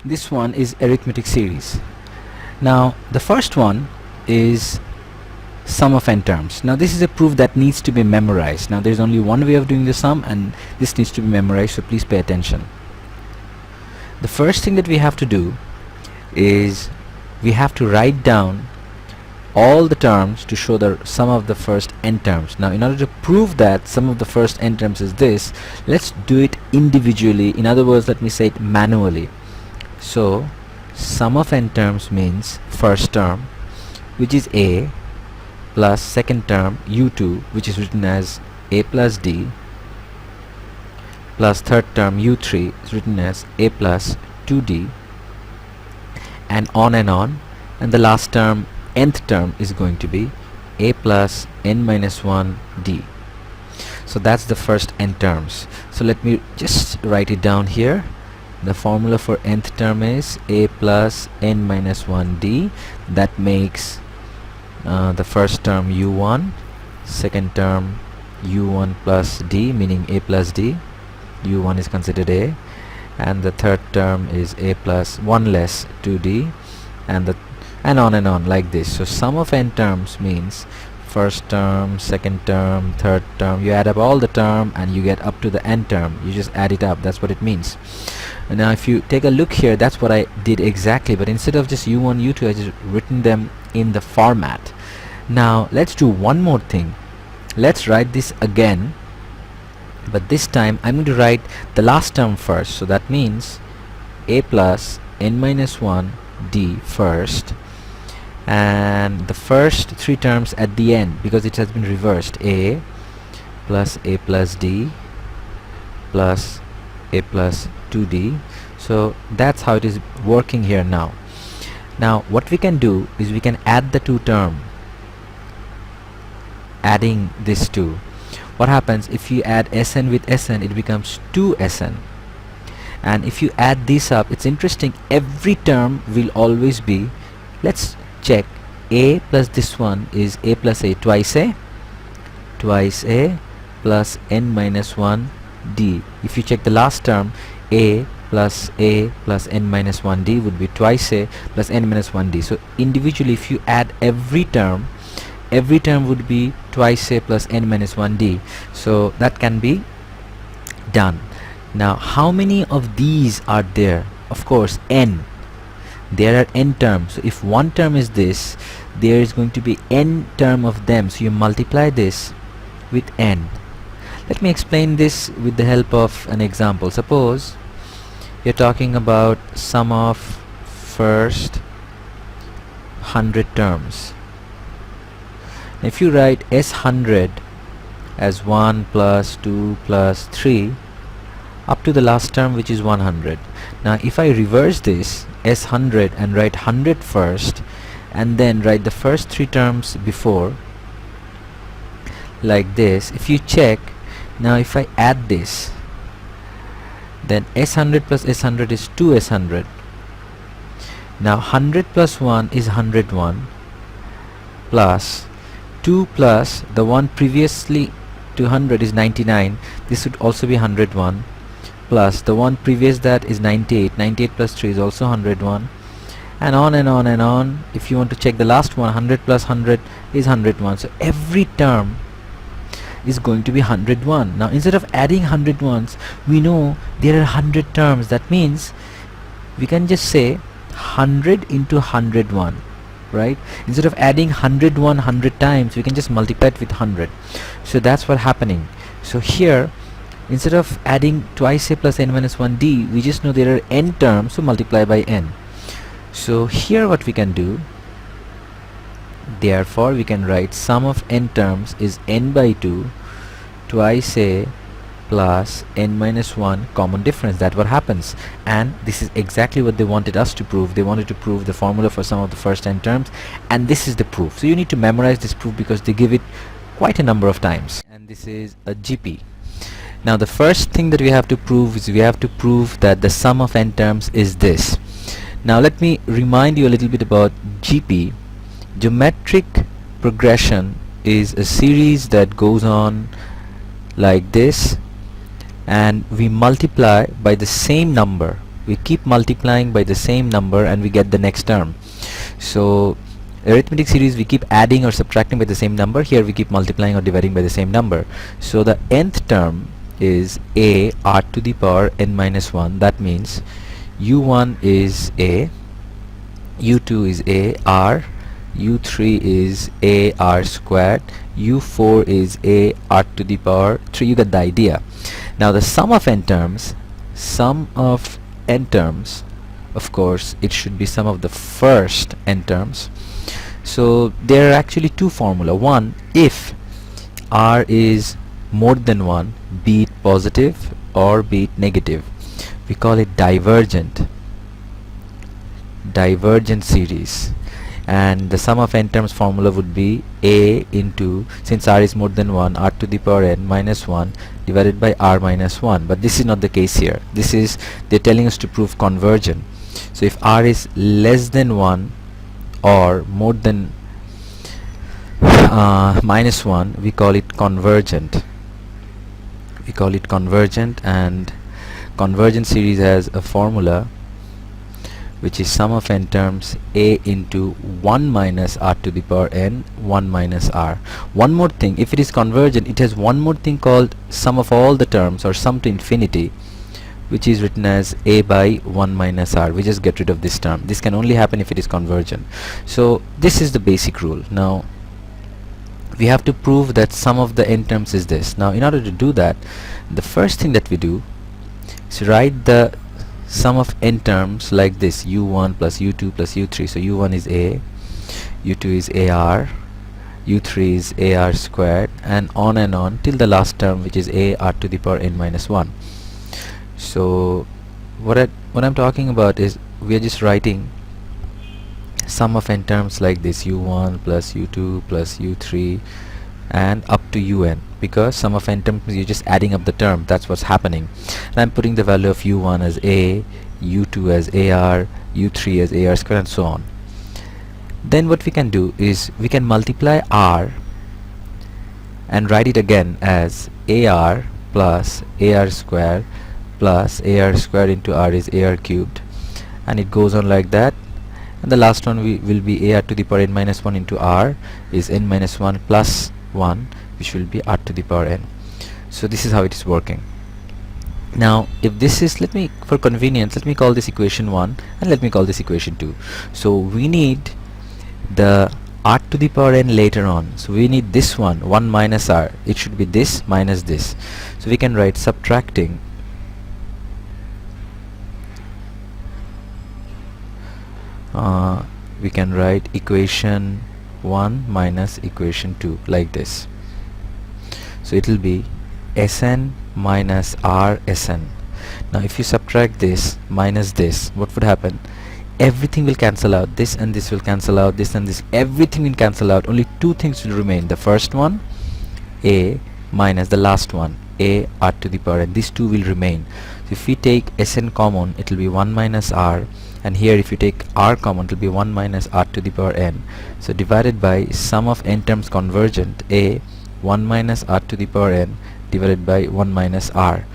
This one is arithmetic series. Now the first one is sum of n terms. Now this is a proof that needs to be memorized. Now there is only one way of doing the sum, and this needs to be memorized, so please pay attention. The first thing that we have to do is we have to write down all the terms to show the sum of the first n terms. Now in order to prove that sum of the first n terms is this, let's do it individually. In other words, let me say it manually. So sum of n terms means first term, which is a, plus second term u2, which is written as a plus d, plus third term u3 is written as a plus 2d, and on, and the last term, nth term, is going to be a plus n minus 1 d. So that's the first n terms. So let me just write it down here. The formula for nth term is a plus n minus 1 d. That makes the first term u1, second term u1 plus d, meaning a plus d, u1 is considered a, and the third term is a plus 1 less 2d, and on like this. So sum of n terms means first term, second term, third term. You add up all the term and you get up to the n term. You just add it up. That's what it means. And now if you take a look here, that's what I did exactly, but instead of just u1, u2, I just written them in the format. Now let's do one more thing. Let's write this again, but this time I'm going to write the last term first. So that means a plus n minus 1 d first, and the first three terms at the end, because it has been reversed, a plus d plus a plus 2d. So that's how it is working here now. Now what we can do is we can add the two term, adding this two. What happens if you add Sn with Sn? It becomes 2Sn. And if you add these up, it's interesting, every term will always be, let's check, a plus this one is a plus a, twice a plus n minus 1 d. If you check the last term, a plus n minus 1 d would be twice a plus n minus 1 d. So individually if you add every term would be twice a plus n minus 1 d. So that can be done. Now how many of these are there? Of course n. There are n terms. So if one term is this, there is going to be n term of them. So you multiply this with n. Let me explain this with the help of an example. Suppose you're talking about sum of first 100 terms. If you write S100 as 1 plus 2 plus 3 up to the last term, which is 100. Now if I reverse this S100 and write 100 first, and then write the first three terms before, like this, if you check, now if I add this, then S100 plus S100 is 2S100. Now 100 plus 1 is 101, plus 2 plus the one previously to 100 is 99. This would also be 101, plus the one previous that is 98. 98 plus 3 is also 101, and on. If you want to check the last one, 100 plus 100 is 101. So every term is going to be 101. Now instead of adding 101s, we know there are 100 terms. That means we can just say 100 into 101, right? Instead of adding 101 100 times, we can just multiply it with 100. So that's what's happening. So here, instead of adding twice a plus n minus 1 d, we just know there are n terms, so multiply by n. So here what we can do, therefore we can write sum of n terms is n by 2 twice a plus n minus 1 common difference. That's what happens, and this is exactly what they wanted us to prove. They wanted to prove the formula for sum of the first n terms, and this is the proof. So you need to memorize this proof because they give it quite a number of times, and this is a GP. Now the first thing that we have to prove is we have to prove that the sum of n terms is this. Now let me remind you a little bit about GP. Geometric progression is a series that goes on like this, and we multiply by the same number we keep multiplying by the same number and we get the next term. So arithmetic series, we keep adding or subtracting by the same number. Here we keep multiplying or dividing by the same number. So the nth term is a r to the power n minus 1. That means u1 is a, u2 is a r, u3 is a r squared, u4 is a r to the power 3. You get the idea. Now the sum of n terms, of course it should be sum of the first n terms. So there are actually two formula. One, if r is more than 1, be it positive or be it negative, we call it divergent series. And the sum of n terms formula would be a into, since r is more than 1, r to the power n minus 1 divided by r minus 1. But this is not the case here. This is, they're telling us to prove conversion. So if r is less than 1 or more than minus 1, we call it convergent. And convergent series has a formula which is sum of n terms a into 1 minus r to the power n 1 minus r. One more thing, if it is convergent, it has one more thing called sum of all the terms, or sum to infinity, which is written as a by 1 minus r. We just get rid of this term. This can only happen if it is convergent. So this is the basic rule. Now we have to prove that sum of the n terms is this. Now in order to do that, the first thing that we do is write the sum of n terms like this: u1 plus u2 plus u3. So u1 is a, u2 is ar, u3 is ar squared, and on till the last term, which is a r to the power n minus 1. So what I'm talking about is, we are just writing sum of n terms like this: u1 plus u2 plus u3 and up to un, because sum of n terms, you're just adding up the term. That's what's happening. And I'm putting the value of u1 as a, u2 as ar, u3 as ar squared, and so on. Then what we can do is we can multiply r and write it again as ar plus ar squared plus ar squared into r is ar cubed, and it goes on like that. And the last one will be ar to the power n minus 1 into r is n minus 1 plus 1, which will be r to the power n. So this is how it is working. Now if this is, for convenience, let me call this equation 1 and let me call this equation 2. So we need the r to the power n later on. So we need this one, 1 minus r. It should be this minus this. So we can write subtracting we can write equation 1 minus equation 2 like this. So it will be Sn minus r Sn. Now if you subtract this minus this, what would happen? Everything will cancel out. This and this will cancel out. This and this, everything will cancel out. Only two things will remain. The first one, a, minus the last one, a r to the power n. These two will remain. So if we take Sn common, it will be 1 minus r, and here if you take r common, it will be 1 minus r to the power n. So divided by sum of n terms convergent, a 1 minus r to the power n divided by 1 minus r.